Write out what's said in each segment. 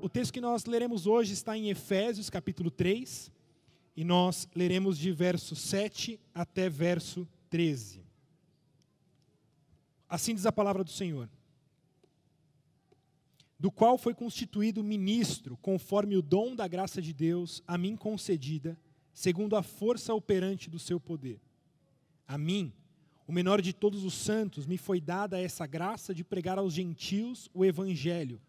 O texto que nós leremos hoje está em Efésios, capítulo 3, e nós leremos de verso 7 até verso 13. Assim diz a palavra do Senhor: do qual foi constituído ministro, conforme o dom da graça de Deus, a mim concedida, segundo a força operante do seu poder. A mim, o menor de todos os santos, me foi dada essa graça de pregar aos gentios o evangelho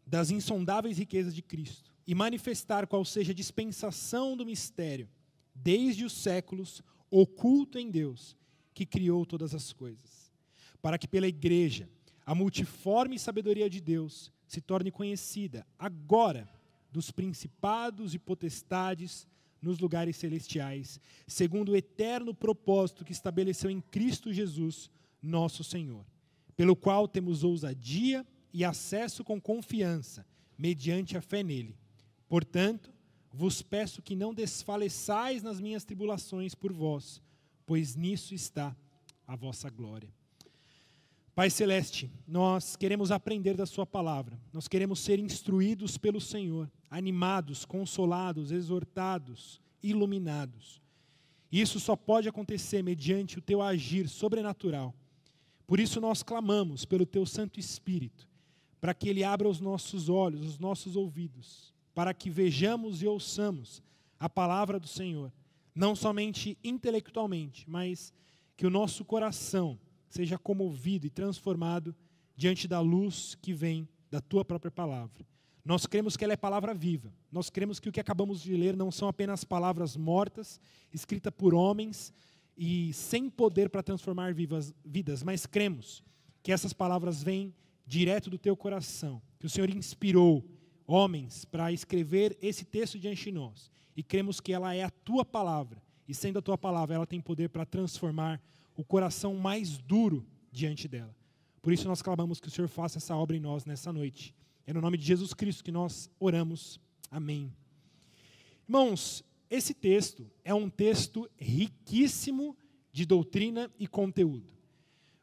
das insondáveis riquezas de Cristo, e manifestar qual seja a dispensação do mistério, desde os séculos, oculto em Deus, que criou todas as coisas, para que pela igreja a multiforme sabedoria de Deus se torne conhecida agora dos principados e potestades nos lugares celestiais, segundo o eterno propósito que estabeleceu em Cristo Jesus, nosso Senhor, pelo qual temos ousadia e acesso com confiança, mediante a fé nele. Portanto, vos peço que não desfaleçais nas minhas tribulações por vós, pois nisso está a vossa glória. Pai Celeste, nós queremos aprender da sua palavra, nós queremos ser instruídos pelo Senhor, animados, consolados, exortados, iluminados. Isso só pode acontecer mediante o teu agir sobrenatural. Por isso nós clamamos pelo teu Santo Espírito, para que ele abra os nossos olhos, os nossos ouvidos, para que vejamos e ouçamos a palavra do Senhor, não somente intelectualmente, mas que o nosso coração seja comovido e transformado diante da luz que vem da tua própria palavra. Nós cremos que ela é palavra viva. Nós cremos que o que acabamos de ler não são apenas palavras mortas, escritas por homens e sem poder para transformar vidas, mas cremos que essas palavras vêm direto do teu coração, que o Senhor inspirou homens para escrever esse texto diante de nós. E cremos que ela é a tua palavra. E sendo a tua palavra, ela tem poder para transformar o coração mais duro diante dela. Por isso nós clamamos que o Senhor faça essa obra em nós nessa noite. É no nome de Jesus Cristo que nós oramos. Amém. Irmãos, esse texto é um texto riquíssimo de doutrina e conteúdo.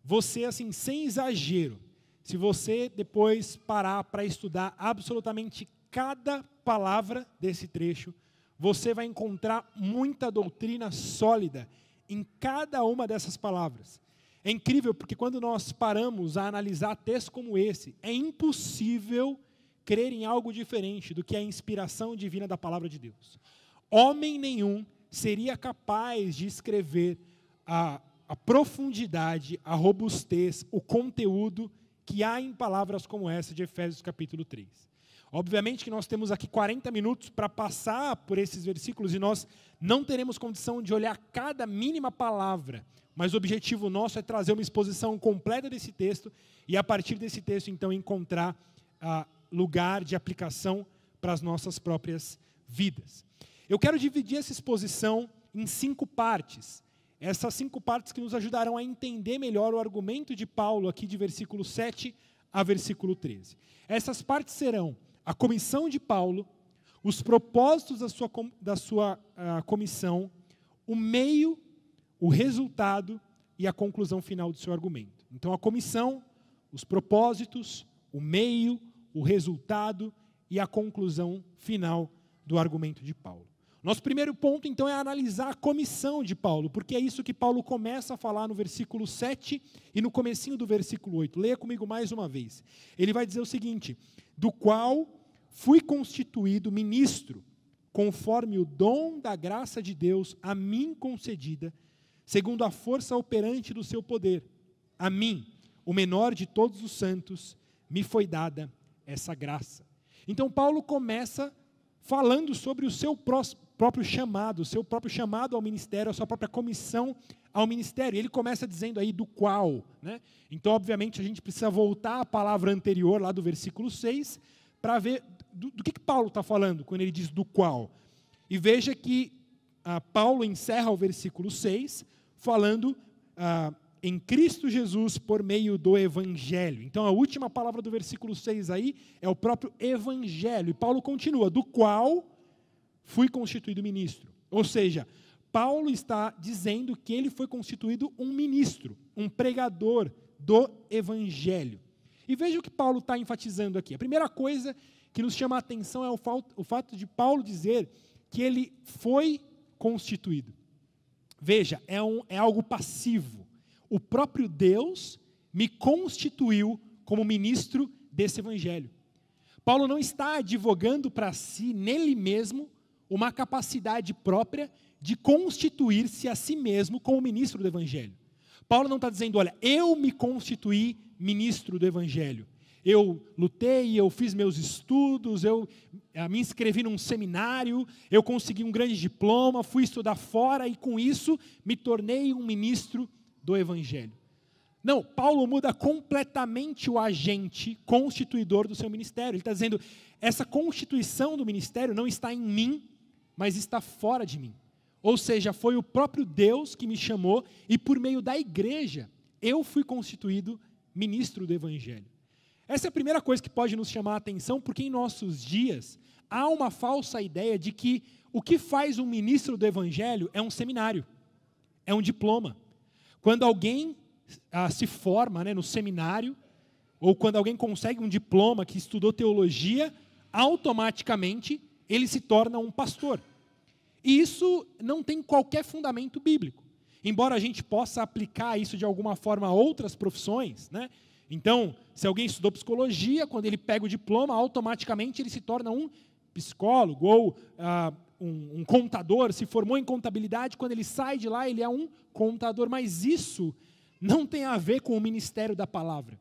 Você, assim, sem exagero, se você depois parar para estudar absolutamente cada palavra desse trecho, você vai encontrar muita doutrina sólida em cada uma dessas palavras. É incrível porque quando nós paramos a analisar textos como esse, é impossível crer em algo diferente do que a inspiração divina da palavra de Deus. Homem nenhum seria capaz de escrever a profundidade, a robustez, o conteúdo que há em palavras como essa de Efésios capítulo 3. Obviamente que nós temos aqui 40 minutos para passar por esses versículos e nós não teremos condição de olhar cada mínima palavra, mas o objetivo nosso é trazer uma exposição completa desse texto e a partir desse texto então encontrar lugar de aplicação para as nossas próprias vidas. Eu quero dividir essa exposição em 5 partes. Essas 5 partes que nos ajudarão a entender melhor o argumento de Paulo aqui de versículo 7 a versículo 13. Essas partes serão a comissão de Paulo, os propósitos da sua comissão, o meio, o resultado e a conclusão final do seu argumento. Então a comissão, os propósitos, o meio, o resultado e a conclusão final do argumento de Paulo. Nosso primeiro ponto, então, é analisar a comissão de Paulo, porque é isso que Paulo começa a falar no versículo 7 e no comecinho do versículo 8. Leia comigo mais uma vez. Ele vai dizer o seguinte: do qual fui constituído ministro, conforme o dom da graça de Deus a mim concedida, segundo a força operante do seu poder. A mim, o menor de todos os santos, me foi dada essa graça. Então, Paulo começa falando sobre o seu próprio chamado, o seu próprio chamado ao ministério, a sua própria comissão ao ministério. Ele começa dizendo aí do qual, né? Então, obviamente, a gente precisa voltar à palavra anterior, lá do versículo 6, para ver do que Paulo está falando quando ele diz do qual. E veja que Paulo encerra o versículo 6 falando em Cristo Jesus por meio do Evangelho. Então, a última palavra do versículo 6 aí é o próprio Evangelho. E Paulo continua, do qual fui constituído ministro. Ou seja, Paulo está dizendo que ele foi constituído um ministro, um pregador do Evangelho. E veja o que Paulo está enfatizando aqui. A primeira coisa que nos chama a atenção é o fato de Paulo dizer que ele foi constituído. Veja, é algo passivo. O próprio Deus me constituiu como ministro desse evangelho. Paulo não está advogando para si, nele mesmo, uma capacidade própria de constituir-se a si mesmo como ministro do evangelho. Paulo não está dizendo, olha, eu me constituí ministro do evangelho. Eu lutei, eu fiz meus estudos, eu me inscrevi num seminário, eu consegui um grande diploma, fui estudar fora e com isso me tornei um ministro do evangelho. Não, Paulo muda completamente o agente constituidor do seu ministério. Ele está dizendo, essa constituição do ministério não está em mim, mas está fora de mim. Ou seja, foi o próprio Deus que me chamou e por meio da igreja eu fui constituído ministro do evangelho. Essa é a primeira coisa que pode nos chamar a atenção, porque em nossos dias há uma falsa ideia de que o que faz um ministro do evangelho é um seminário, é um diploma. Quando alguém se forma, no seminário, ou quando alguém consegue um diploma que estudou teologia, automaticamente ele se torna um pastor. E isso não tem qualquer fundamento bíblico. Embora a gente possa aplicar isso de alguma forma a outras profissões, Então, se alguém estudou psicologia, quando ele pega o diploma, automaticamente ele se torna um psicólogo, ou um contador, se formou em contabilidade, quando ele sai de lá, ele é um contador. Mas isso não tem a ver com o ministério da palavra.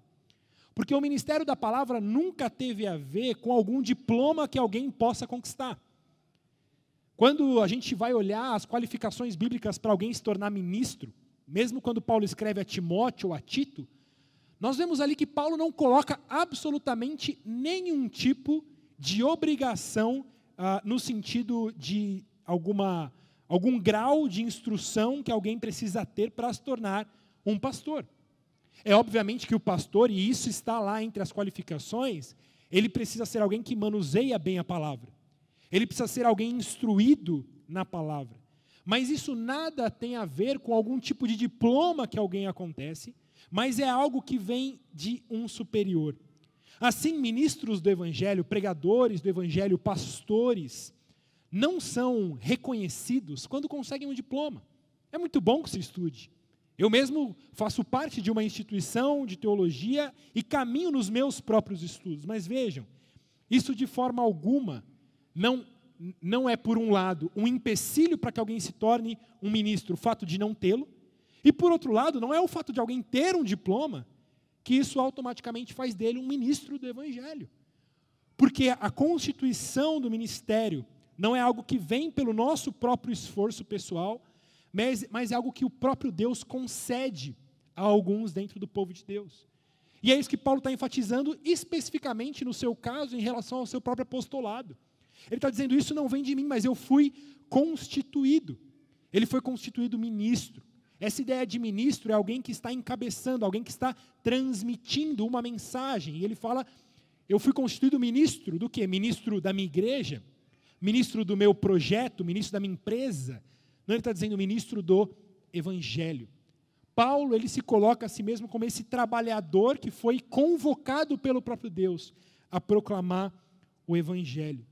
Porque o ministério da palavra nunca teve a ver com algum diploma que alguém possa conquistar. Quando a gente vai olhar as qualificações bíblicas para alguém se tornar ministro, mesmo quando Paulo escreve a Timóteo ou a Tito, nós vemos ali que Paulo não coloca absolutamente nenhum tipo de obrigação no sentido de algum grau de instrução que alguém precisa ter para se tornar um pastor. É obviamente que o pastor, e isso está lá entre as qualificações, ele precisa ser alguém que manuseia bem a palavra. Ele precisa ser alguém instruído na palavra. Mas isso nada tem a ver com algum tipo de diploma que alguém acontece, mas é algo que vem de um superior. Assim, ministros do evangelho, pregadores do evangelho, pastores, não são reconhecidos quando conseguem um diploma. É muito bom que se estude. Eu mesmo faço parte de uma instituição de teologia e caminho nos meus próprios estudos. Mas vejam, isso de forma alguma não é, por um lado, um empecilho para que alguém se torne um ministro, o fato de não tê-lo. E, por outro lado, não é o fato de alguém ter um diploma que isso automaticamente faz dele um ministro do evangelho. Porque a constituição do ministério não é algo que vem pelo nosso próprio esforço pessoal, mas é algo que o próprio Deus concede a alguns dentro do povo de Deus. E é isso que Paulo está enfatizando especificamente no seu caso em relação ao seu próprio apostolado. Ele está dizendo, isso não vem de mim, mas eu fui constituído. Ele foi constituído ministro. Essa ideia de ministro é alguém que está encabeçando, alguém que está transmitindo uma mensagem. E ele fala, eu fui constituído ministro do quê? Ministro da minha igreja? Ministro do meu projeto? Ministro da minha empresa? Não, ele está dizendo ministro do evangelho. Paulo, ele se coloca a si mesmo como esse trabalhador que foi convocado pelo próprio Deus a proclamar o evangelho.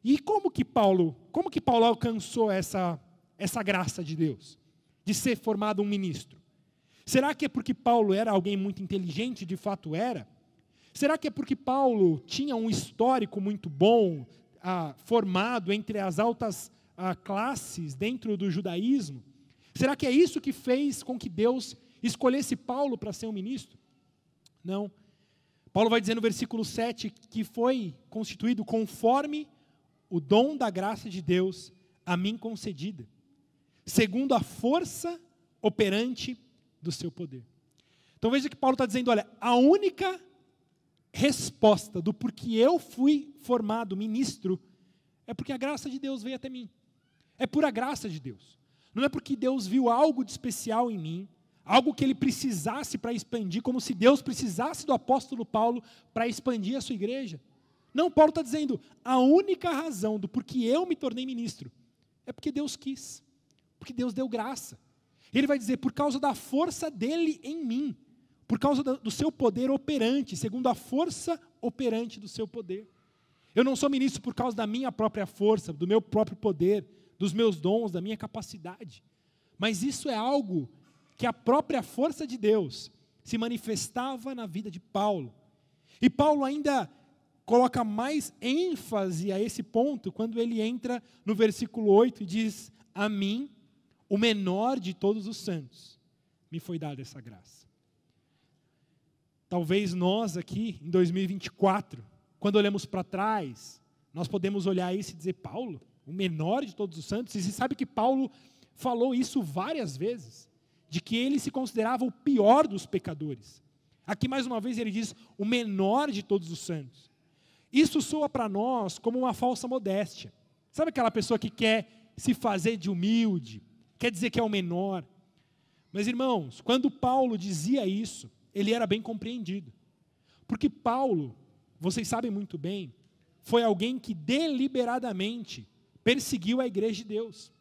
E como que Paulo alcançou essa graça de Deus? De ser formado um ministro? Será que é porque Paulo era alguém muito inteligente, de fato era? Será que é porque Paulo tinha um histórico muito bom, formado entre as altas classes dentro do judaísmo? Será que é isso que fez com que Deus escolhesse Paulo para ser um ministro? Não. Paulo vai dizer no versículo 7 que foi constituído conforme o dom da graça de Deus a mim concedida, segundo a força operante do seu poder. Então veja que Paulo está dizendo, olha, a única resposta do porquê eu fui formado ministro é porque a graça de Deus veio até mim. É pura graça de Deus. Não é porque Deus viu algo de especial em mim, algo que ele precisasse para expandir, como se Deus precisasse do apóstolo Paulo para expandir a sua igreja. Não, Paulo está dizendo, a única razão do porquê eu me tornei ministro é porque Deus quis. Porque Deus deu graça. Ele vai dizer, por causa da força dele em mim, por causa do seu poder operante, segundo a força operante do seu poder. Eu não sou ministro por causa da minha própria força, do meu próprio poder, dos meus dons, da minha capacidade. Mas isso é algo que a própria força de Deus se manifestava na vida de Paulo. E Paulo ainda coloca mais ênfase a esse ponto quando ele entra no versículo 8 e diz: a mim, o menor de todos os santos, me foi dada essa graça. Talvez nós aqui, em 2024, quando olhamos para trás, nós podemos olhar isso e dizer: Paulo, o menor de todos os santos. E você sabe que Paulo falou isso várias vezes, de que ele se considerava o pior dos pecadores. Aqui mais uma vez ele diz: o menor de todos os santos. Isso soa para nós como uma falsa modéstia. Sabe aquela pessoa que quer se fazer de humilde, quer dizer que é o menor? Mas irmãos, quando Paulo dizia isso, ele era bem compreendido. Porque Paulo, vocês sabem muito bem, foi alguém que deliberadamente perseguiu a igreja de Deus.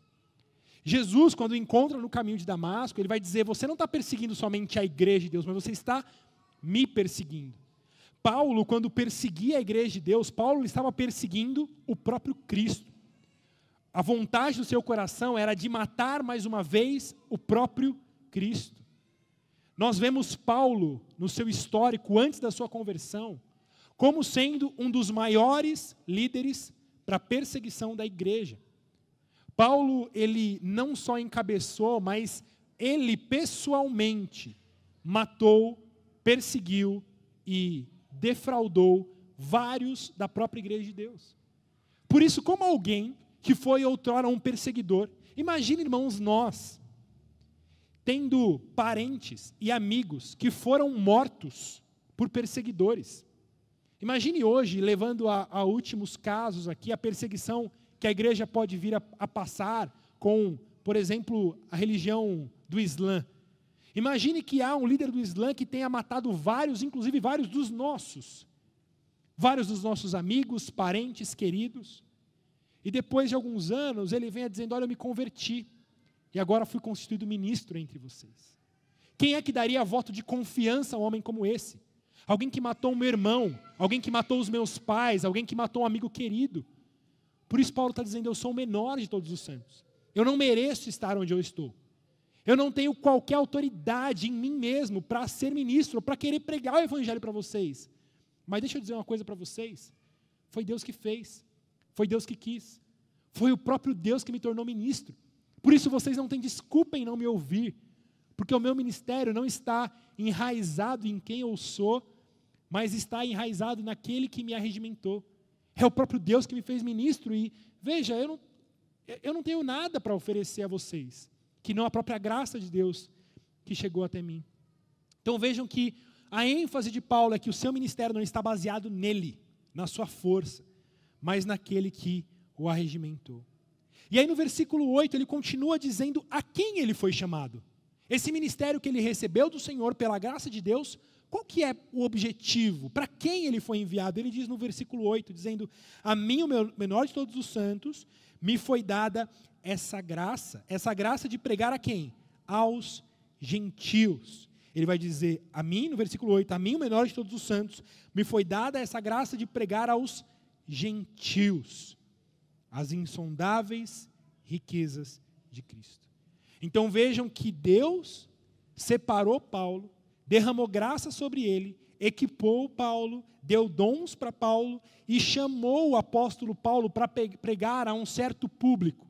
Jesus, quando o encontra no caminho de Damasco, ele vai dizer: você não está perseguindo somente a igreja de Deus, mas você está me perseguindo. Paulo, quando perseguia a igreja de Deus, Paulo estava perseguindo o próprio Cristo. A vontade do seu coração era de matar mais uma vez o próprio Cristo. Nós vemos Paulo, no seu histórico, antes da sua conversão, como sendo um dos maiores líderes para a perseguição da igreja. Paulo, ele não só encabeçou, mas ele pessoalmente matou, perseguiu e defraudou vários da própria igreja de Deus. Por isso, como alguém que foi outrora um perseguidor, imagine, irmãos, nós, tendo parentes e amigos que foram mortos por perseguidores. Imagine hoje, levando a últimos casos aqui, a perseguição que a igreja pode vir a passar com, por exemplo, a religião do Islã. Imagine que há um líder do Islã que tenha matado vários, inclusive vários dos nossos amigos, parentes, queridos, e depois de alguns anos ele venha dizendo: olha, eu me converti, e agora fui constituído ministro entre vocês. Quem é que daria voto de confiança a um homem como esse? Alguém que matou o meu irmão, alguém que matou os meus pais, alguém que matou um amigo querido. Por isso Paulo está dizendo: eu sou o menor de todos os santos. Eu não mereço estar onde eu estou. Eu não tenho qualquer autoridade em mim mesmo para ser ministro, para querer pregar o evangelho para vocês. Mas deixa eu dizer uma coisa para vocês. Foi Deus que fez. Foi Deus que quis. Foi o próprio Deus que me tornou ministro. Por isso vocês não têm desculpa em não me ouvir. Porque o meu ministério não está enraizado em quem eu sou, mas está enraizado naquele que me arregimentou. É o próprio Deus que me fez ministro. E veja, eu não tenho nada para oferecer a vocês, que não a própria graça de Deus que chegou até mim. Então vejam que a ênfase de Paulo é que o seu ministério não está baseado nele, na sua força, mas naquele que o arregimentou. E aí no versículo 8 ele continua dizendo a quem ele foi chamado. Esse ministério que ele recebeu do Senhor pela graça de Deus, qual que é o objetivo? Para quem ele foi enviado? Ele diz no versículo 8, dizendo: a mim, o menor de todos os santos, me foi dada essa graça de pregar a quem? Aos gentios. Ele vai dizer a mim, no versículo 8, a mim, o menor de todos os santos, me foi dada essa graça de pregar aos gentios as insondáveis riquezas de Cristo. Então vejam que Deus separou Paulo, derramou graça sobre ele, equipou Paulo, deu dons para Paulo e chamou o apóstolo Paulo para pregar a um certo público,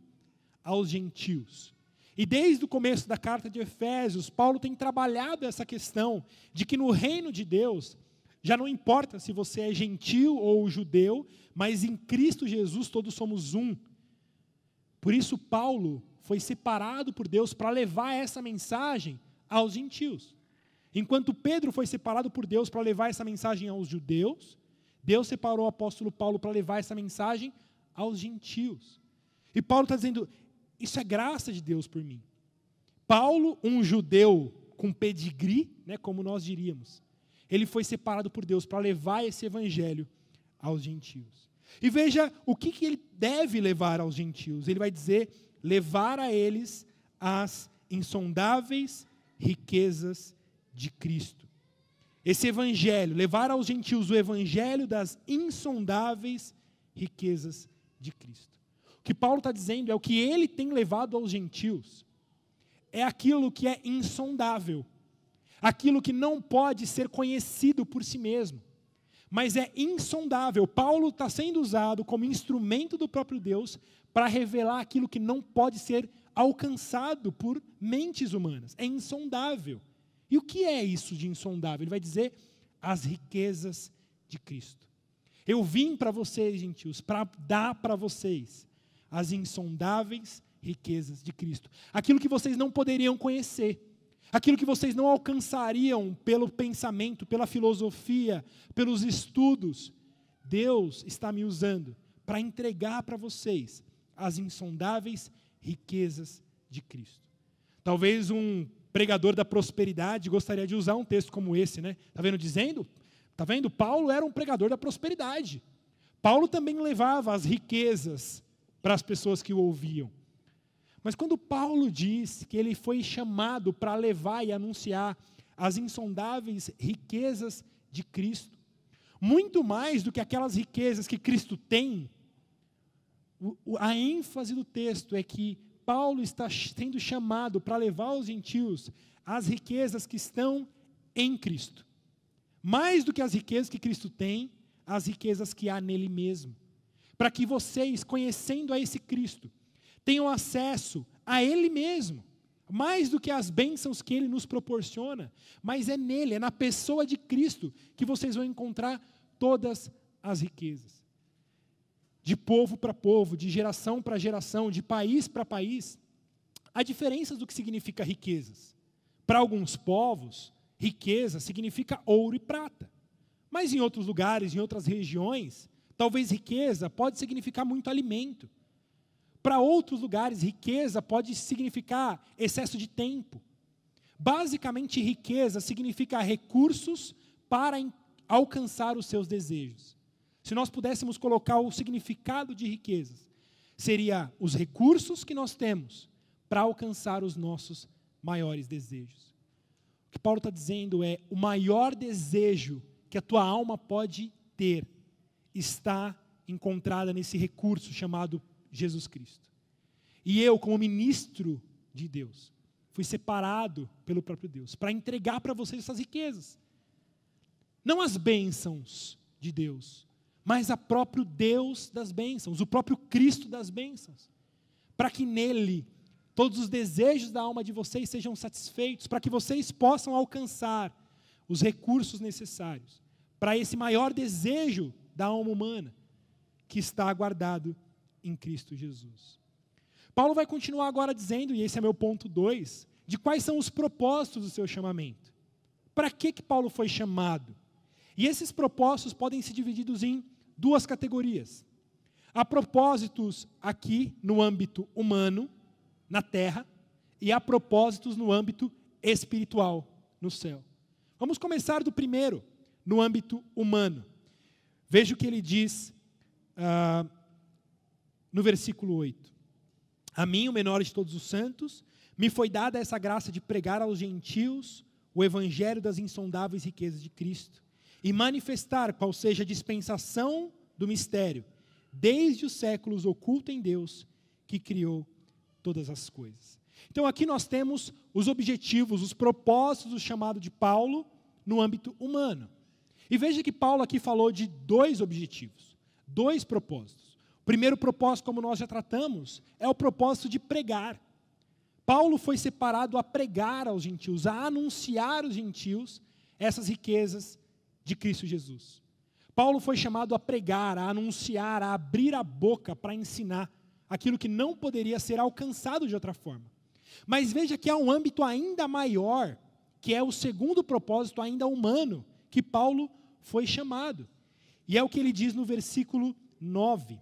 aos gentios. E desde o começo da carta de Efésios, Paulo tem trabalhado essa questão de que no reino de Deus, já não importa se você é gentil ou judeu, mas em Cristo Jesus todos somos um. Por isso Paulo foi separado por Deus para levar essa mensagem aos gentios. Enquanto Pedro foi separado por Deus para levar essa mensagem aos judeus, Deus separou o apóstolo Paulo para levar essa mensagem aos gentios. E Paulo está dizendo: isso é graça de Deus por mim. Paulo, um judeu com pedigree, como nós diríamos, ele foi separado por Deus para levar esse evangelho aos gentios. E veja o que ele deve levar aos gentios. Ele vai dizer: levar a eles as insondáveis riquezas de Cristo. esse evangelho, levar aos gentios o evangelho das insondáveis riquezas de Cristo. O que Paulo está dizendo é o que ele tem levado aos gentios, é aquilo que é insondável, aquilo que não pode ser conhecido por si mesmo, mas é insondável. Paulo está sendo usado como instrumento do próprio Deus para revelar aquilo que não pode ser alcançado por mentes humanas. É insondável. E o que é isso de insondável? Ele vai dizer as riquezas de Cristo. Eu vim para vocês, gentios, para dar para vocês as insondáveis riquezas de Cristo. Aquilo que vocês não poderiam conhecer. Aquilo que vocês não alcançariam pelo pensamento, pela filosofia, pelos estudos. Deus está me usando para entregar para vocês as insondáveis riquezas de Cristo. Talvez um pregador da prosperidade gostaria de usar um texto como esse, né? Está vendo dizendo? Está vendo? Paulo era um pregador da prosperidade. Paulo também levava as riquezas para as pessoas que o ouviam. Mas quando Paulo diz que ele foi chamado para levar e anunciar as insondáveis riquezas de Cristo, muito mais do que aquelas riquezas que Cristo tem, a ênfase do texto é que Paulo está sendo chamado para levar aos gentios as riquezas que estão em Cristo. Mais do que as riquezas que Cristo tem, as riquezas que há nele mesmo. Para que vocês, conhecendo a esse Cristo, tenham acesso a Ele mesmo, mais do que as bênçãos que Ele nos proporciona, mas é nele, é na pessoa de Cristo que vocês vão encontrar todas as riquezas. De povo para povo, de geração para geração, de país para país, há diferenças do que significa riquezas. Para alguns povos, riqueza significa ouro e prata, mas em outros lugares, em outras regiões, talvez riqueza pode significar muito alimento. Para outros lugares, riqueza pode significar excesso de tempo. Basicamente, riqueza significa recursos para alcançar os seus desejos. Se nós pudéssemos colocar o significado de riquezas, seria os recursos que nós temos para alcançar os nossos maiores desejos. O que Paulo está dizendo é, o maior desejo que a tua alma pode ter está encontrada nesse recurso chamado Jesus Cristo. E eu, como ministro de Deus, fui separado pelo próprio Deus para entregar para vocês essas riquezas. Não as bênçãos de Deus, mas a próprio Deus das bênçãos, o próprio Cristo das bênçãos. Para que nele todos os desejos da alma de vocês sejam satisfeitos, para que vocês possam alcançar os recursos necessários para esse maior desejo da alma humana que está guardado em Cristo Jesus. Paulo vai continuar agora dizendo, e esse é meu ponto 2, de quais são os propósitos do seu chamamento. Para que Paulo foi chamado? E esses propósitos podem ser divididos em duas categorias. Há propósitos aqui no âmbito humano, na terra, e há propósitos no âmbito espiritual, no céu. Vamos começar do primeiro, no âmbito humano. Veja o que ele diz no versículo 8. A mim, o menor de todos os santos, me foi dada essa graça de pregar aos gentios o evangelho das insondáveis riquezas de Cristo e manifestar qual seja a dispensação do mistério, desde os séculos oculto em Deus, que criou todas as coisas. Então aqui nós temos os objetivos, os propósitos do chamado de Paulo no âmbito humano. E veja que Paulo aqui falou de dois objetivos, dois propósitos. O primeiro propósito, como nós já tratamos, é o propósito de pregar. Paulo foi separado a pregar aos gentios, a anunciar aos gentios essas riquezas de Cristo Jesus. Paulo foi chamado a pregar, a anunciar, a abrir a boca para ensinar aquilo que não poderia ser alcançado de outra forma. Mas veja que há um âmbito ainda maior, que é o segundo propósito ainda humano, que Paulo foi chamado. E é o que ele diz no versículo 9.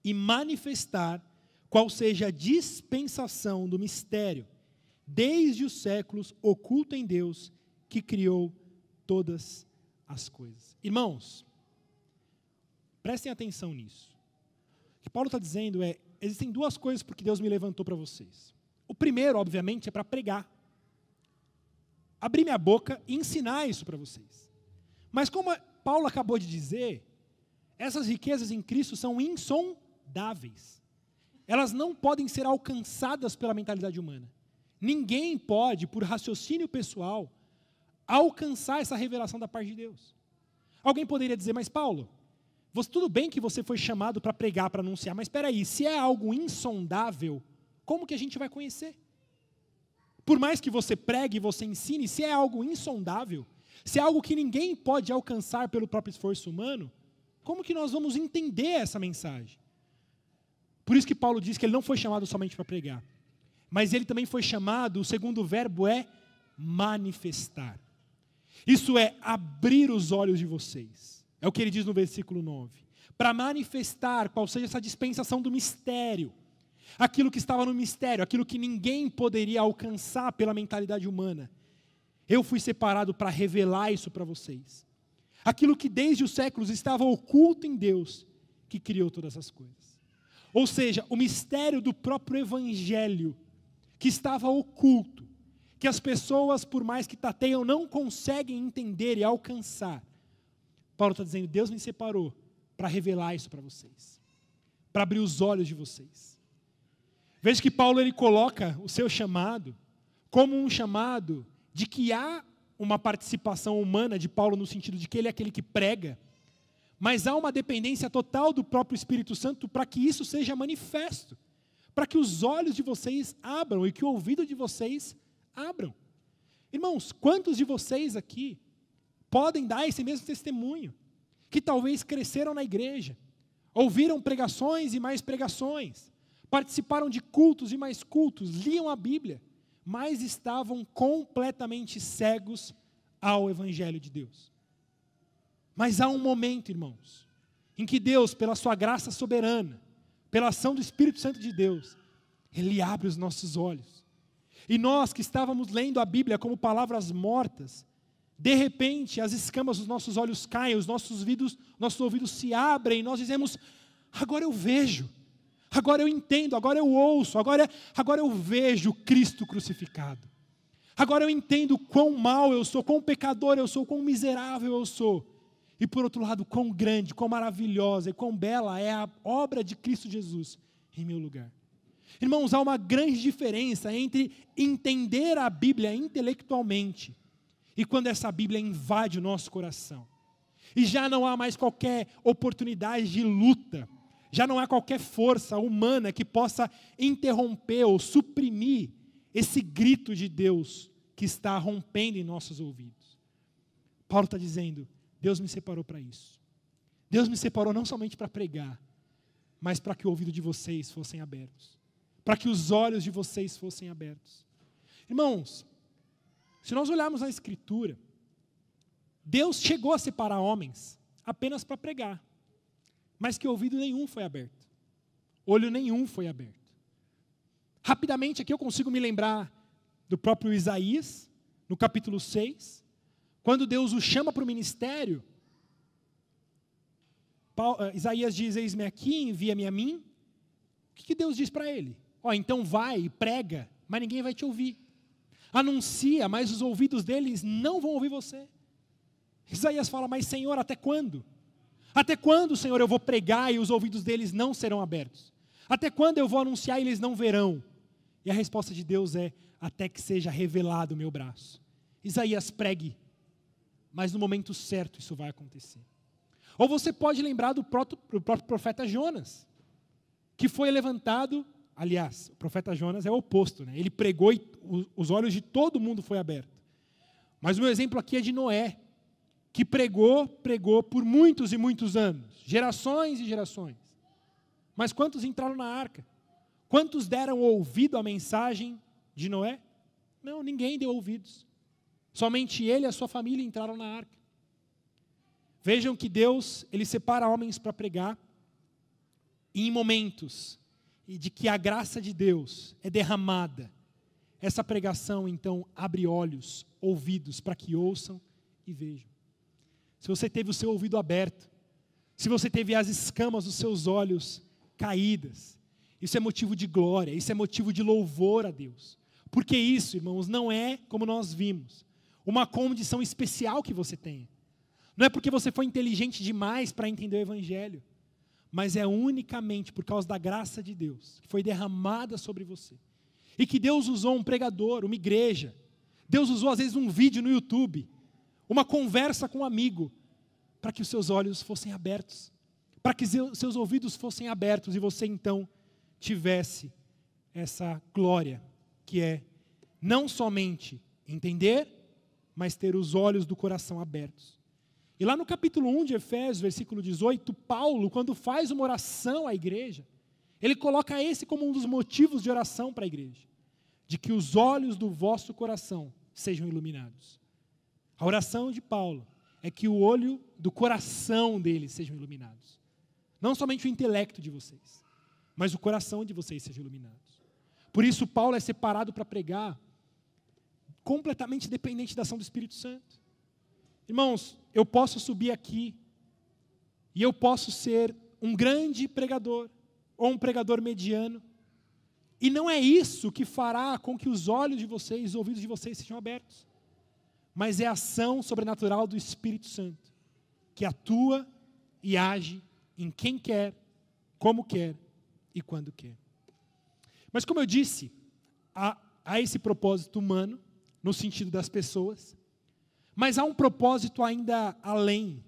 E manifestar qual seja a dispensação do mistério, desde os séculos, oculto em Deus, que criou todas as coisas. Irmãos, prestem atenção nisso. O que Paulo está dizendo é, existem duas coisas porque Deus me levantou para vocês. O primeiro, obviamente, é para pregar. abrir minha boca e ensinar isso para vocês. Mas como Paulo acabou de dizer, essas riquezas em Cristo são insondáveis. Elas não podem ser alcançadas pela mentalidade humana. Ninguém pode, por raciocínio pessoal, alcançar essa revelação da parte de Deus. Alguém poderia dizer, mas Paulo, tudo bem que você foi chamado para pregar, para anunciar, mas espera aí, se é algo insondável, como que a gente vai conhecer? Por mais que você pregue e você ensine, se é algo insondável, se é algo que ninguém pode alcançar pelo próprio esforço humano, como que nós vamos entender essa mensagem? Por isso que Paulo diz que ele não foi chamado somente para pregar, mas ele também foi chamado, o segundo verbo é manifestar. Isso é abrir os olhos de vocês. É o que ele diz no versículo 9. Para manifestar qual seja essa dispensação do mistério. Aquilo que estava no mistério, aquilo que ninguém poderia alcançar pela mentalidade humana. Eu fui separado para revelar isso para vocês. Aquilo que desde os séculos estava oculto em Deus, que criou todas essas coisas. Ou seja, o mistério do próprio Evangelho, que estava oculto, que as pessoas, por mais que tateiam, não conseguem entender e alcançar. Paulo está dizendo, Deus me separou para revelar isso para vocês, para abrir os olhos de vocês. Veja que Paulo ele coloca o seu chamado como um chamado de que há uma participação humana de Paulo no sentido de que ele é aquele que prega, mas há uma dependência total do próprio Espírito Santo para que isso seja manifesto, para que os olhos de vocês abram e que o ouvido de vocês abram. Irmãos, quantos de vocês aqui podem dar esse mesmo testemunho? Que talvez cresceram na igreja, ouviram pregações e mais pregações, participaram de cultos e mais cultos, liam a Bíblia, mas estavam completamente cegos ao Evangelho de Deus. Mas há um momento, irmãos, em que Deus, pela sua graça soberana, pela ação do Espírito Santo de Deus, Ele abre os nossos olhos. E nós que estávamos lendo a Bíblia como palavras mortas, de repente as escamas dos nossos olhos caem, os nossos ouvidos se abrem, e nós dizemos, agora eu vejo, agora eu entendo, agora eu ouço, agora eu vejo Cristo crucificado. Agora eu entendo quão mal eu sou, quão pecador eu sou, quão miserável eu sou. E por outro lado, quão grande, quão maravilhosa e quão bela é a obra de Cristo Jesus em meu lugar. Irmãos, há uma grande diferença entre entender a Bíblia intelectualmente e quando essa Bíblia invade o nosso coração. E já não há mais qualquer oportunidade de luta, já não há qualquer força humana que possa interromper ou suprimir esse grito de Deus que está rompendo em nossos ouvidos. Paulo está dizendo, Deus me separou para isso. Deus me separou não somente para pregar, mas para que o ouvido de vocês fossem abertos. Para que os olhos de vocês fossem abertos. Irmãos, se nós olharmos a Escritura, Deus chegou a separar homens apenas para pregar, mas que ouvido nenhum foi aberto, olho nenhum foi aberto. Rapidamente aqui eu consigo me lembrar do próprio Isaías, no capítulo 6, quando Deus o chama para o ministério, Isaías diz, eis-me aqui, envia-me a mim. O que Deus diz para ele? Então vai e prega, mas ninguém vai te ouvir. Anuncia, mas os ouvidos deles não vão ouvir você. Isaías fala, mas Senhor, até quando? Até quando, Senhor, eu vou pregar e os ouvidos deles não serão abertos? Até quando eu vou anunciar e eles não verão? E a resposta de Deus é, até que seja revelado o meu braço. Isaías, pregue, mas no momento certo isso vai acontecer. Ou você pode lembrar do próprio profeta Jonas, que foi levantado, aliás, o profeta Jonas é o oposto, né? Ele pregou e os olhos de todo mundo foi aberto. Mas o meu exemplo aqui é de Noé, que pregou por muitos e muitos anos, gerações e gerações. Mas quantos entraram na arca? Quantos deram ouvido à mensagem de Noé? Não, ninguém deu ouvidos. Somente ele e a sua família entraram na arca. Vejam que Deus, Ele separa homens para pregar, e em momentos de que a graça de Deus é derramada, essa pregação então abre olhos, ouvidos, para que ouçam e vejam. Se você teve o seu ouvido aberto, se você teve as escamas dos seus olhos caídas, isso é motivo de glória, isso é motivo de louvor a Deus. Porque isso, irmãos, não é como nós vimos, uma condição especial que você tem. Não é porque você foi inteligente demais para entender o Evangelho, mas é unicamente por causa da graça de Deus, que foi derramada sobre você. E que Deus usou um pregador, uma igreja. Deus usou às vezes um vídeo no YouTube, uma conversa com um amigo, para que os seus olhos fossem abertos, para que seus ouvidos fossem abertos e você então tivesse essa glória, que é não somente entender, mas ter os olhos do coração abertos. E lá no capítulo 1 de Efésios, versículo 18, Paulo, quando faz uma oração à igreja, ele coloca esse como um dos motivos de oração para a igreja, de que os olhos do vosso coração sejam iluminados. A oração de Paulo é que o olho do coração deles sejam iluminados. Não somente o intelecto de vocês, mas o coração de vocês seja iluminado. Por isso Paulo é separado para pregar, completamente dependente da ação do Espírito Santo. Irmãos, eu posso subir aqui e eu posso ser um grande pregador ou um pregador mediano, e não é isso que fará com que os olhos de vocês, os ouvidos de vocês sejam abertos, mas é a ação sobrenatural do Espírito Santo, que atua e age em quem quer, como quer e quando quer. Mas como eu disse, há esse propósito humano, no sentido das pessoas, mas há um propósito ainda além,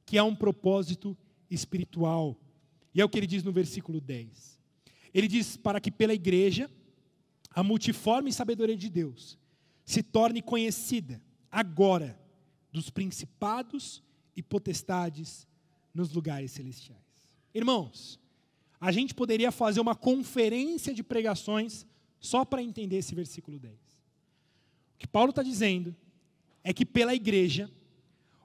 que é um propósito espiritual. E é o que ele diz no versículo 10. Ele diz para que pela igreja, a multiforme sabedoria de Deus se torne conhecida agora dos principados e potestades nos lugares celestiais. Irmãos, a gente poderia fazer uma conferência de pregações só para entender esse versículo 10. O que Paulo está dizendo é que pela igreja,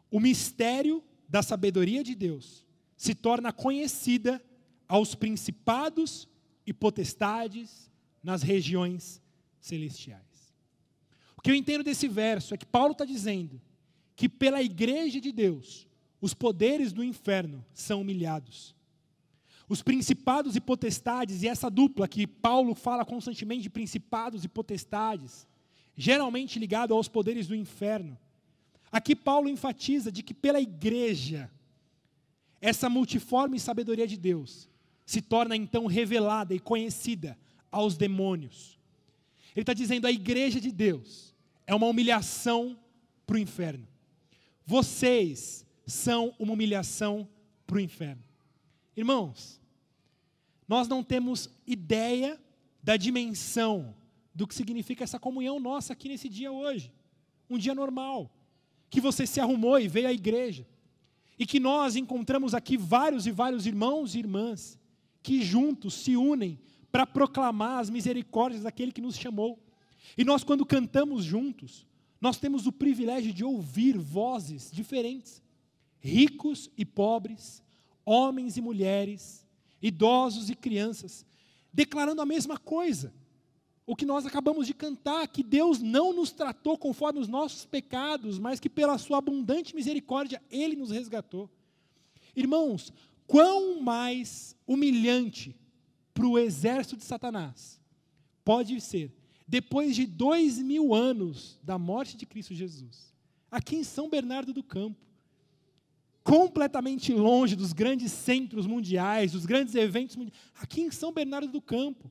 o mistério da sabedoria de Deus se torna conhecida aos principados e potestades nas regiões celestiais. O que eu entendo desse verso é que Paulo está dizendo que pela igreja de Deus, os poderes do inferno são humilhados. Os principados e potestades, e essa dupla que Paulo fala constantemente de principados e potestades, geralmente ligado aos poderes do inferno. Aqui Paulo enfatiza de que pela igreja, essa multiforme sabedoria de Deus se torna então revelada e conhecida aos demônios. Ele está dizendo, a igreja de Deus é uma humilhação para o inferno. Vocês são uma humilhação para o inferno. Irmãos, nós não temos ideia da dimensão do que significa essa comunhão nossa aqui nesse dia hoje. Um dia normal, que você se arrumou e veio à igreja, e que nós encontramos aqui vários e vários irmãos e irmãs, que juntos se unem para proclamar as misericórdias daquele que nos chamou. E nós, quando cantamos juntos, nós temos o privilégio de ouvir vozes diferentes, ricos e pobres, homens e mulheres, idosos e crianças, declarando a mesma coisa. O que nós acabamos de cantar, que Deus não nos tratou conforme os nossos pecados, mas que pela sua abundante misericórdia, Ele nos resgatou. Irmãos, quão mais humilhante para o exército de Satanás pode ser, depois de 2000 anos da morte de Cristo Jesus, aqui em São Bernardo do Campo, completamente longe dos grandes centros mundiais, dos grandes eventos mundiais, aqui em São Bernardo do Campo,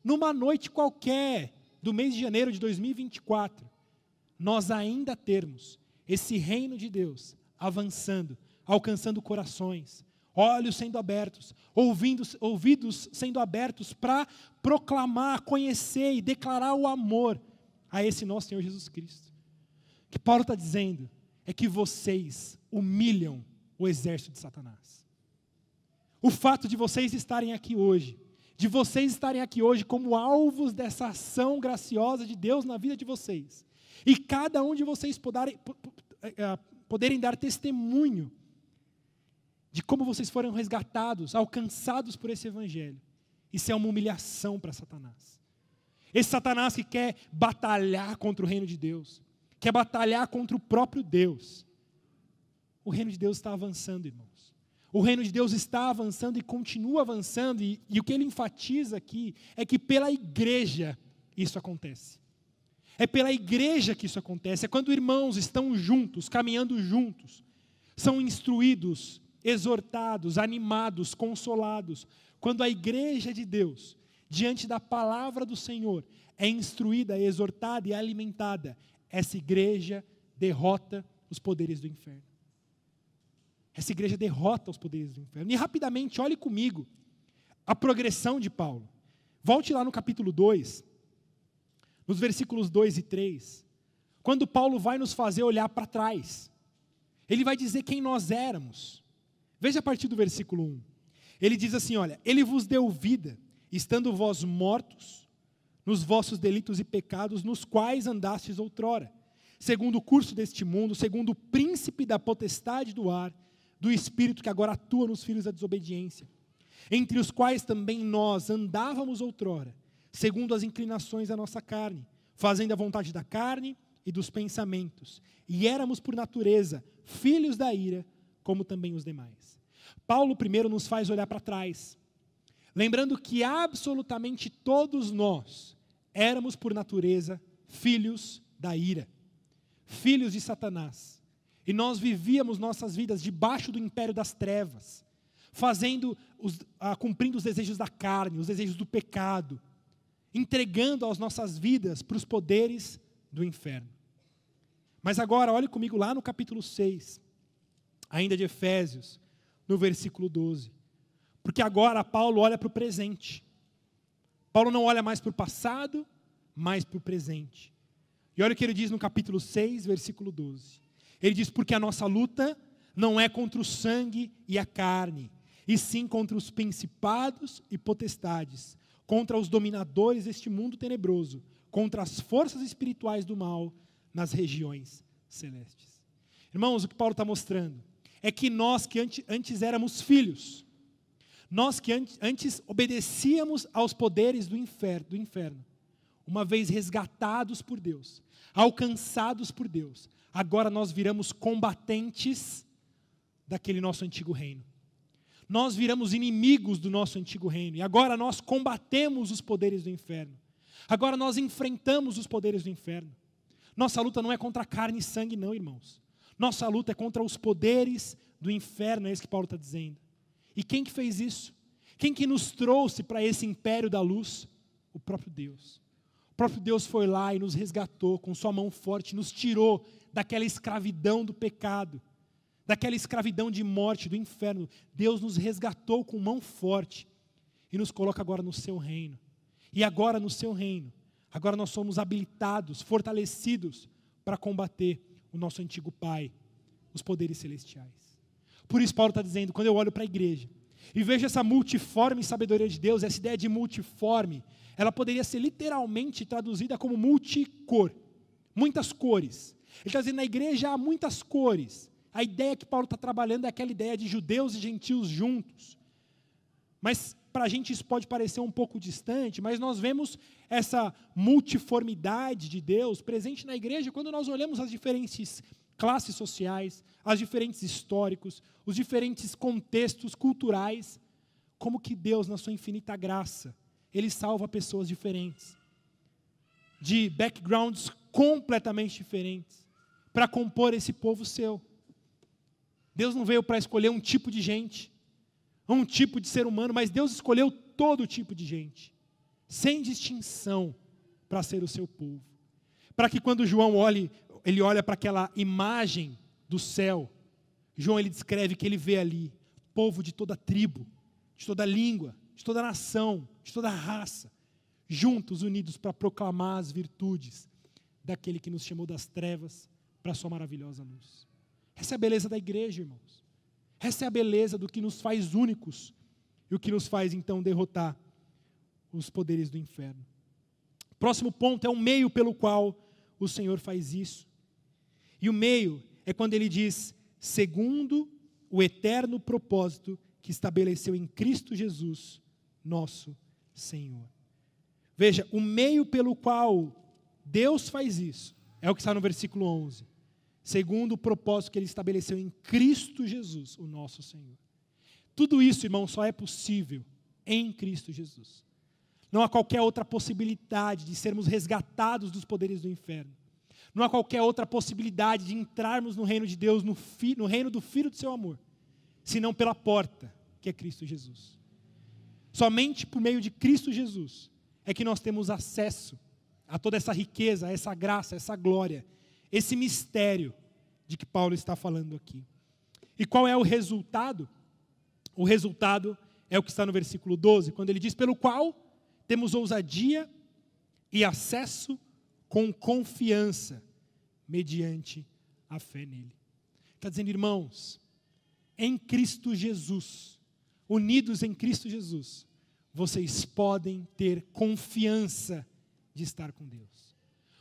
numa noite qualquer do mês de janeiro de 2024, nós ainda termos esse reino de Deus avançando, alcançando corações, olhos sendo abertos, ouvidos sendo abertos para proclamar, conhecer e declarar o amor a esse nosso Senhor Jesus Cristo. O que Paulo está dizendo é que vocês humilham o exército de Satanás. O fato de vocês estarem aqui hoje, como alvos dessa ação graciosa de Deus na vida de vocês, e cada um de vocês poderem dar testemunho de como vocês foram resgatados, alcançados por esse evangelho, isso é uma humilhação para Satanás. Esse Satanás que quer batalhar contra o reino de Deus, quer batalhar contra o próprio Deus. O reino de Deus está avançando, irmãos. O reino de Deus está avançando e continua avançando, e o que ele enfatiza aqui é que pela igreja isso acontece. É pela igreja que isso acontece. É quando irmãos estão juntos, caminhando juntos, são instruídos, exortados, animados, consolados. Quando a igreja de Deus, diante da palavra do Senhor, é instruída, exortada e alimentada, essa igreja derrota os poderes do inferno. Essa igreja derrota os poderes do inferno. E rapidamente, olhe comigo a progressão de Paulo. Volte lá no capítulo 2, nos versículos 2 e 3, quando Paulo vai nos fazer olhar para trás. Ele vai dizer quem nós éramos. Veja a partir do versículo 1. Ele diz assim, olha, ele vos deu vida, estando vós mortos nos vossos delitos e pecados, nos quais andastes outrora, segundo o curso deste mundo, segundo o príncipe da potestade do ar, do espírito que agora atua nos filhos da desobediência, entre os quais também nós andávamos outrora, segundo as inclinações da nossa carne, fazendo a vontade da carne e dos pensamentos, e éramos por natureza filhos da ira, como também os demais. Paulo primeiro nos faz olhar para trás, lembrando que absolutamente todos nós éramos por natureza filhos da ira, filhos de Satanás, e nós vivíamos nossas vidas debaixo do império das trevas, cumprindo os desejos da carne, os desejos do pecado, entregando as nossas vidas para os poderes do inferno. Mas agora, olhe comigo lá no capítulo 6, ainda de Efésios, no versículo 12. Porque agora Paulo olha para o presente. Paulo não olha mais para o passado, mas para o presente. E olha o que ele diz no capítulo 6, versículo 12. Ele diz, porque a nossa luta não é contra o sangue e a carne, e sim contra os principados e potestades, contra os dominadores deste mundo tenebroso, contra as forças espirituais do mal nas regiões celestes. Irmãos, o que Paulo está mostrando é que nós que antes éramos filhos, nós que antes obedecíamos aos poderes do inferno, uma vez resgatados por Deus, alcançados por Deus, agora nós viramos combatentes daquele nosso antigo reino. Nós viramos inimigos do nosso antigo reino, e agora nós combatemos os poderes do inferno. Agora nós enfrentamos os poderes do inferno. Nossa luta não é contra carne e sangue não, irmãos. Nossa luta é contra os poderes do inferno, é isso que Paulo está dizendo. E quem que fez isso? Quem que nos trouxe para esse império da luz? O próprio Deus. O próprio Deus foi lá e nos resgatou com sua mão forte, nos tirou daquela escravidão do pecado, daquela escravidão de morte, do inferno. Deus nos resgatou com mão forte e nos coloca agora no seu reino. E agora no seu reino, agora nós somos habilitados, fortalecidos para combater o nosso antigo pai, os poderes celestiais. Por isso Paulo está dizendo, quando eu olho para a igreja e vejo essa multiforme sabedoria de Deus, essa ideia de multiforme, ela poderia ser literalmente traduzida como multicor, muitas cores. Ele está dizendo, na igreja há muitas cores. A ideia que Paulo está trabalhando é aquela ideia de judeus e gentios juntos. Mas para a gente isso pode parecer um pouco distante, mas nós vemos essa multiformidade de Deus presente na igreja quando nós olhamos as diferentes classes sociais, as diferentes históricos, os diferentes contextos culturais, como que Deus, na sua infinita graça, Ele salva pessoas diferentes, de backgrounds completamente diferentes, para compor esse povo seu. Deus não veio para escolher um tipo de gente, um tipo de ser humano, mas Deus escolheu todo tipo de gente, sem distinção, para ser o seu povo. Para que quando João ele olha para aquela imagem do céu, João ele descreve que ele vê ali povo de toda tribo, de toda língua, de toda nação, de toda raça, juntos, unidos para proclamar as virtudes daquele que nos chamou das trevas para a sua maravilhosa luz. Essa é a beleza da igreja, irmãos. Essa é a beleza do que nos faz únicos e o que nos faz, então, derrotar os poderes do inferno. Próximo ponto é o meio pelo qual o Senhor faz isso. E o meio é quando Ele diz, segundo o eterno propósito que estabeleceu em Cristo Jesus, nosso Senhor. Veja, o meio pelo qual Deus faz isso é o que está no versículo 11. Segundo o propósito que Ele estabeleceu em Cristo Jesus, o nosso Senhor. Tudo isso, irmão, só é possível em Cristo Jesus. Não há qualquer outra possibilidade de sermos resgatados dos poderes do inferno. Não há qualquer outra possibilidade de entrarmos no reino de Deus, no reino do Filho do seu amor, senão pela porta, que é Cristo Jesus. Somente por meio de Cristo Jesus é que nós temos acesso a toda essa riqueza, essa graça, essa glória, esse mistério de que Paulo está falando aqui. E qual é o resultado? O resultado é o que está no versículo 12, quando ele diz, pelo qual temos ousadia e acesso com confiança, mediante a fé nele. Está dizendo, irmãos, em Cristo Jesus, unidos em Cristo Jesus, vocês podem ter confiança de estar com Deus.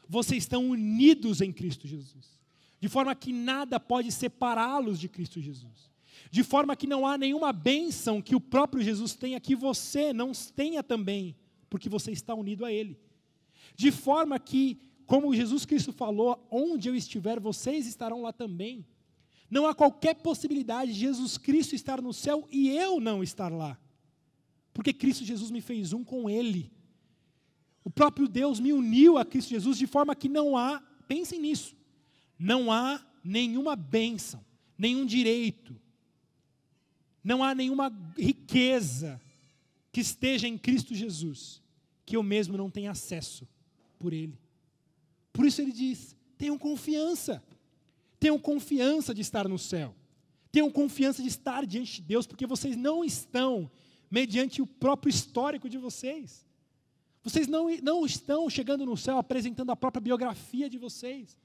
Vocês estão unidos em Cristo Jesus, de forma que nada pode separá-los de Cristo Jesus. De forma que não há nenhuma bênção que o próprio Jesus tenha que você não tenha também, porque você está unido a Ele. De forma que, como Jesus Cristo falou, onde eu estiver, vocês estarão lá também. Não há qualquer possibilidade de Jesus Cristo estar no céu e eu não estar lá. Porque Cristo Jesus me fez um com Ele. O próprio Deus me uniu a Cristo Jesus de forma que não há, pensem nisso, não há nenhuma bênção, nenhum direito, não há nenhuma riqueza que esteja em Cristo Jesus, que eu mesmo não tenha acesso por Ele. Por isso ele diz, tenham confiança de estar no céu, tenham confiança de estar diante de Deus, porque vocês não estão mediante o próprio histórico de vocês. Vocês não estão chegando no céu apresentando a própria biografia de vocês,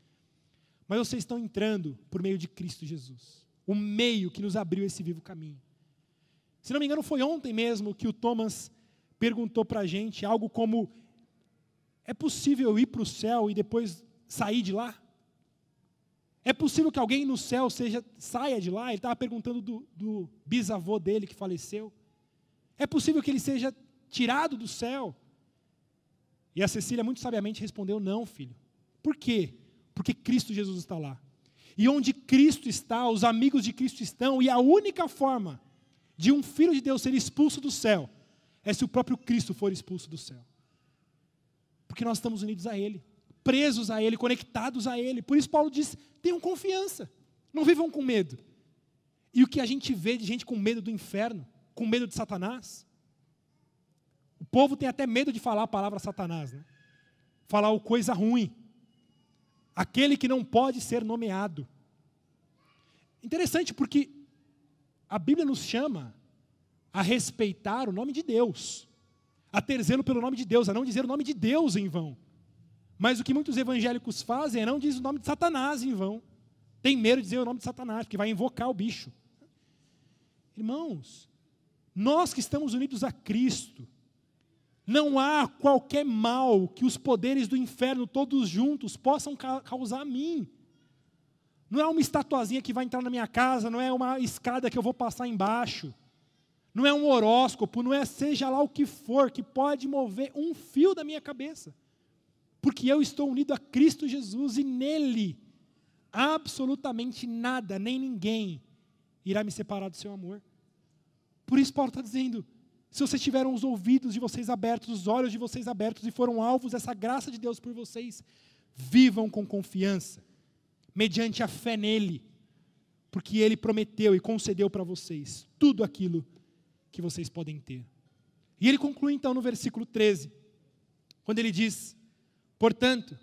mas vocês estão entrando por meio de Cristo Jesus, o meio que nos abriu esse vivo caminho. Se não me engano, foi ontem mesmo que o Thomas perguntou para a gente algo como, é possível ir para o céu e depois sair de lá? É possível que alguém no céu saia de lá? Ele estava perguntando do bisavô dele que faleceu. É possível que ele seja tirado do céu? E a Cecília muito sabiamente respondeu, não, filho. Por quê? Porque Cristo Jesus está lá. E onde Cristo está, os amigos de Cristo estão, e a única forma de um filho de Deus ser expulso do céu é se o próprio Cristo for expulso do céu. Porque nós estamos unidos a Ele, presos a Ele, conectados a Ele. Por isso Paulo diz, tenham confiança, não vivam com medo. E o que a gente vê de gente com medo do inferno, com medo de Satanás, o povo tem até medo de falar a palavra Satanás, né? Falar o coisa ruim, aquele que não pode ser nomeado. Interessante porque a Bíblia nos chama a respeitar o nome de Deus, a ter zelo pelo nome de Deus, a não dizer o nome de Deus em vão. Mas o que muitos evangélicos fazem é não dizer o nome de Satanás em vão. Tem medo de dizer o nome de Satanás, porque vai invocar o bicho. Irmãos, nós que estamos unidos a Cristo, não há qualquer mal que os poderes do inferno todos juntos possam causar a mim. Não é uma estatuazinha que vai entrar na minha casa, não é uma escada que eu vou passar embaixo, não é um horóscopo, não é seja lá o que for, que pode mover um fio da minha cabeça. Porque eu estou unido a Cristo Jesus e nele, absolutamente nada, nem ninguém, irá me separar do seu amor. Por isso Paulo está dizendo, se vocês tiveram os ouvidos de vocês abertos, os olhos de vocês abertos e foram alvos dessa graça de Deus por vocês, vivam com confiança, mediante a fé nele, porque ele prometeu e concedeu para vocês tudo aquilo que vocês podem ter. E ele conclui então no versículo 13, quando ele diz, portanto,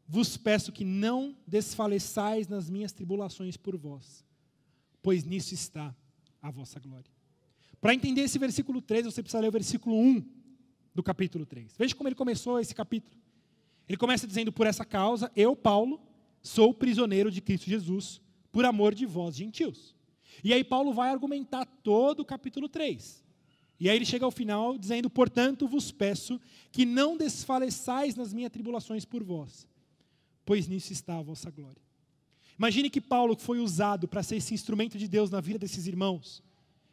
vos peço que não desfaleçais nas minhas tribulações por vós, pois nisso está a vossa glória. Para entender esse versículo 13, você precisa ler o versículo 1 do capítulo 3. Veja como ele começou esse capítulo. Ele começa dizendo, por essa causa, eu, Paulo, sou prisioneiro de Cristo Jesus, por amor de vós, gentios. E aí Paulo vai argumentar todo o capítulo 3. E aí ele chega ao final dizendo, portanto, vos peço que não desfaleçais nas minhas tribulações por vós, pois nisso está a vossa glória. Imagine que Paulo, que foi usado para ser esse instrumento de Deus na vida desses irmãos,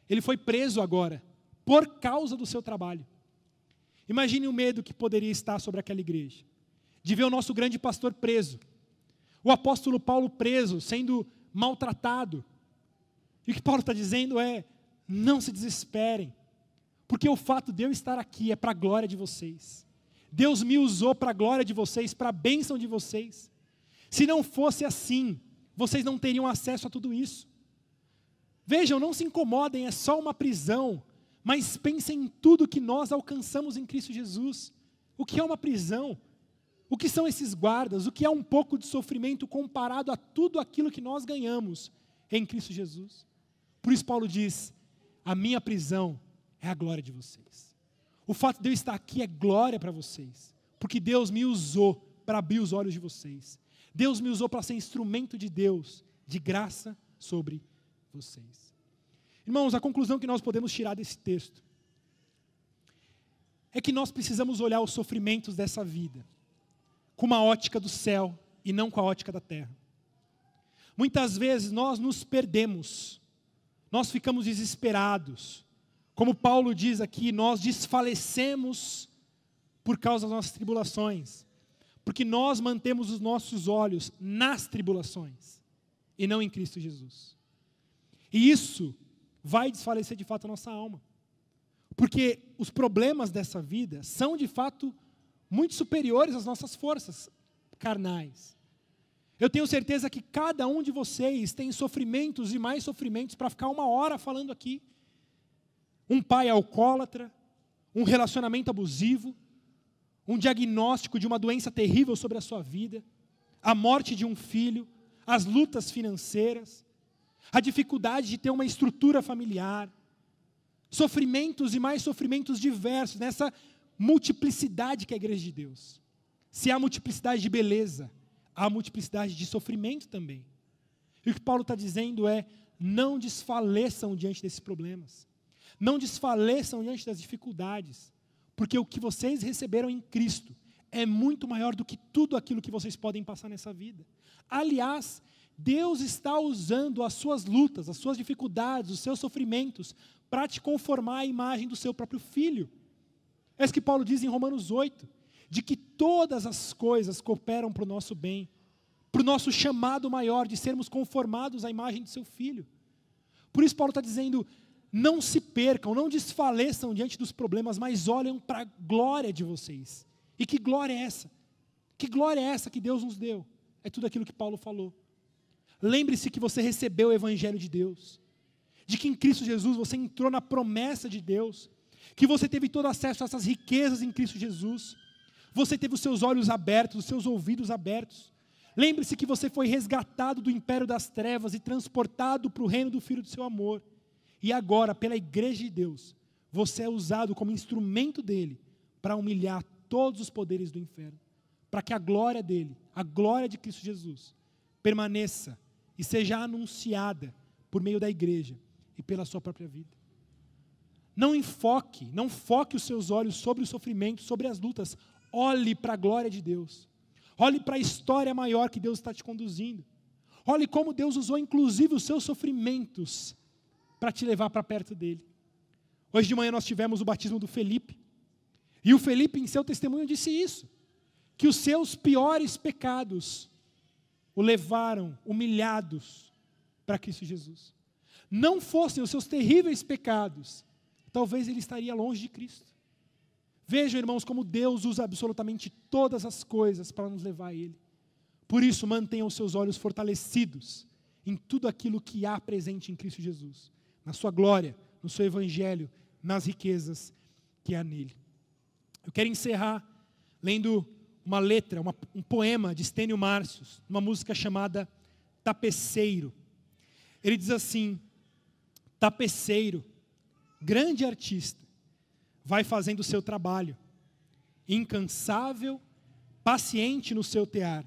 ele foi preso agora, por causa do seu trabalho. Imagine o medo que poderia estar sobre aquela igreja, de ver o nosso grande pastor preso, o apóstolo Paulo preso, sendo maltratado. E o que Paulo está dizendo é, não se desesperem, Porque o fato de eu estar aqui é para a glória de vocês. Deus me usou para a glória de vocês, para a bênção de vocês. Se não fosse assim, vocês não teriam acesso a tudo isso. Vejam, não se incomodem, é só uma prisão, mas pensem em tudo que nós alcançamos em Cristo Jesus. O que é uma prisão? O que são esses guardas? O que é um pouco de sofrimento comparado a tudo aquilo que nós ganhamos em Cristo Jesus? Por isso Paulo diz, a minha prisão é a glória de vocês. O fato de eu estar aqui é glória para vocês, porque Deus me usou para abrir os olhos de vocês. Deus me usou para ser instrumento de Deus, de graça sobre vocês. Irmãos, a conclusão que nós podemos tirar desse texto é que nós precisamos olhar os sofrimentos dessa vida com uma ótica do céu e não com a ótica da terra. Muitas vezes nós nos perdemos, nós ficamos desesperados. Como Paulo diz aqui, nós desfalecemos por causa das nossas tribulações, porque nós mantemos os nossos olhos nas tribulações e não em Cristo Jesus. E isso vai desfalecer de fato a nossa alma, porque os problemas dessa vida são de fato muito superiores às nossas forças carnais. Eu tenho certeza que cada um de vocês tem sofrimentos e mais sofrimentos para ficar 1 hora falando aqui. Um pai alcoólatra, um relacionamento abusivo, um diagnóstico de uma doença terrível sobre a sua vida, a morte de um filho, as lutas financeiras, a dificuldade de ter uma estrutura familiar, sofrimentos e mais sofrimentos diversos, nessa multiplicidade que é a igreja de Deus. Se há multiplicidade de beleza, há multiplicidade de sofrimento também. E o que Paulo está dizendo é, não desfaleçam diante desses problemas. Não desfaleçam diante das dificuldades, porque o que vocês receberam em Cristo é muito maior do que tudo aquilo que vocês podem passar nessa vida. Aliás, Deus está usando as suas lutas, as suas dificuldades, os seus sofrimentos, para te conformar à imagem do seu próprio Filho. É isso que Paulo diz em Romanos 8, de que todas as coisas cooperam para o nosso bem, para o nosso chamado maior de sermos conformados à imagem do seu Filho. Por isso Paulo está dizendo, não se percam, não desfaleçam diante dos problemas, mas olhem para a glória de vocês. E que glória é essa? Que glória é essa que Deus nos deu? É tudo aquilo que Paulo falou. Lembre-se que você recebeu o Evangelho de Deus, de que em Cristo Jesus você entrou na promessa de Deus, que você teve todo acesso a essas riquezas em Cristo Jesus, você teve os seus olhos abertos, os seus ouvidos abertos. Lembre-se que você foi resgatado do império das trevas e transportado para o reino do Filho do seu amor. E agora, pela igreja de Deus, você é usado como instrumento dele para humilhar todos os poderes do inferno, para que a glória dele, a glória de Cristo Jesus, permaneça e seja anunciada por meio da igreja e pela sua própria vida. Não foque os seus olhos sobre o sofrimento, sobre as lutas. Olhe para a glória de Deus. Olhe para a história maior que Deus está te conduzindo. Olhe como Deus usou inclusive os seus sofrimentos para te levar para perto dele. Hoje de manhã nós tivemos o batismo do Felipe. E o Felipe em seu testemunho disse isso, que os seus piores pecados o levaram humilhados para Cristo Jesus. Não fossem os seus terríveis pecados, talvez ele estaria longe de Cristo. Vejam, irmãos, como Deus usa absolutamente todas as coisas para nos levar a Ele. Por isso, mantenham os seus olhos fortalecidos em tudo aquilo que há presente em Cristo Jesus, na sua glória, no seu evangelho, nas riquezas que há nele. Eu quero encerrar lendo uma letra, um poema de Stênio Márcios, uma música chamada Tapeceiro. Ele diz assim: tapeceiro, grande artista, vai fazendo o seu trabalho, incansável, paciente no seu tear.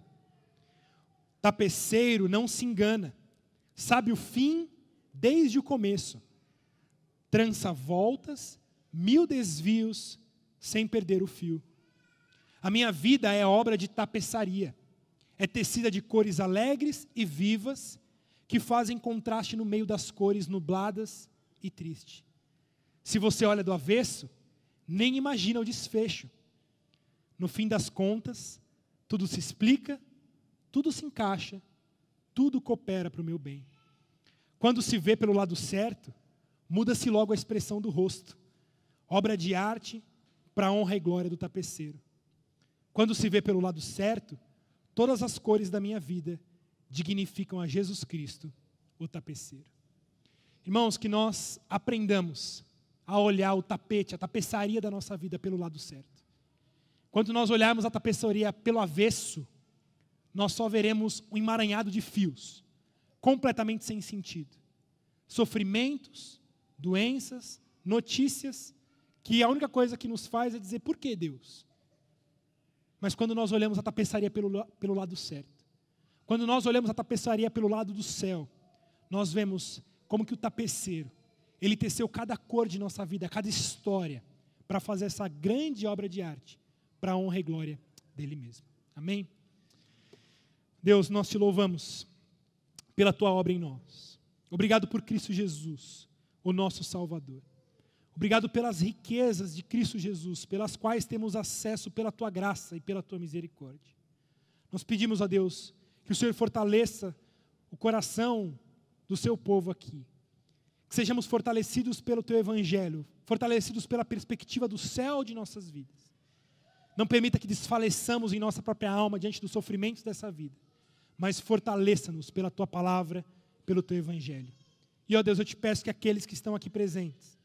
Tapeceiro não se engana, sabe o fim desde o começo, trança voltas, 1000 desvios, sem perder o fio. A minha vida é obra de tapeçaria, é tecida de cores alegres e vivas, que fazem contraste no meio das cores nubladas e tristes. Se você olha do avesso, nem imagina o desfecho. No fim das contas, tudo se explica, tudo se encaixa, tudo coopera para o meu bem. Quando se vê pelo lado certo, muda-se logo a expressão do rosto. obra de arte para a honra e glória do tapeceiro. Quando se vê pelo lado certo, todas as cores da minha vida dignificam a Jesus Cristo, o tapeceiro. Irmãos, que nós aprendamos a olhar o tapete, a tapeçaria da nossa vida pelo lado certo. Quando nós olharmos a tapeçaria pelo avesso, nós só veremos um emaranhado de fios, completamente sem sentido. Sofrimentos, doenças, notícias, que a única coisa que nos faz é dizer, por que Deus? Mas quando nós olhamos a tapeçaria pelo lado certo, quando nós olhamos a tapeçaria pelo lado do céu, nós vemos como que o tapeceiro, ele teceu cada cor de nossa vida, cada história, para fazer essa grande obra de arte, para a honra e glória dele mesmo. Amém? Deus, nós te louvamos pela tua obra em nós. Obrigado por Cristo Jesus, o nosso Salvador. Obrigado pelas riquezas de Cristo Jesus, pelas quais temos acesso pela tua graça e pela tua misericórdia. Nós pedimos a Deus que o Senhor fortaleça o coração do seu povo aqui. Que sejamos fortalecidos pelo teu evangelho, fortalecidos pela perspectiva do céu de nossas vidas. Não permita que desfaleçamos em nossa própria alma diante dos sofrimentos dessa vida, mas fortaleça-nos pela tua palavra, pelo teu evangelho. E, ó Deus, eu te peço que aqueles que estão aqui presentes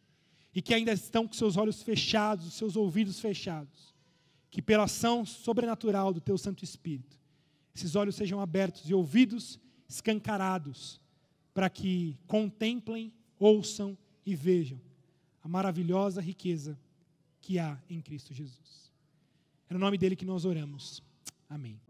e que ainda estão com seus olhos fechados, os seus ouvidos fechados, que pela ação sobrenatural do teu Santo Espírito, esses olhos sejam abertos e ouvidos escancarados, para que contemplem, ouçam e vejam a maravilhosa riqueza que há em Cristo Jesus. É no nome dele que nós oramos. Amém.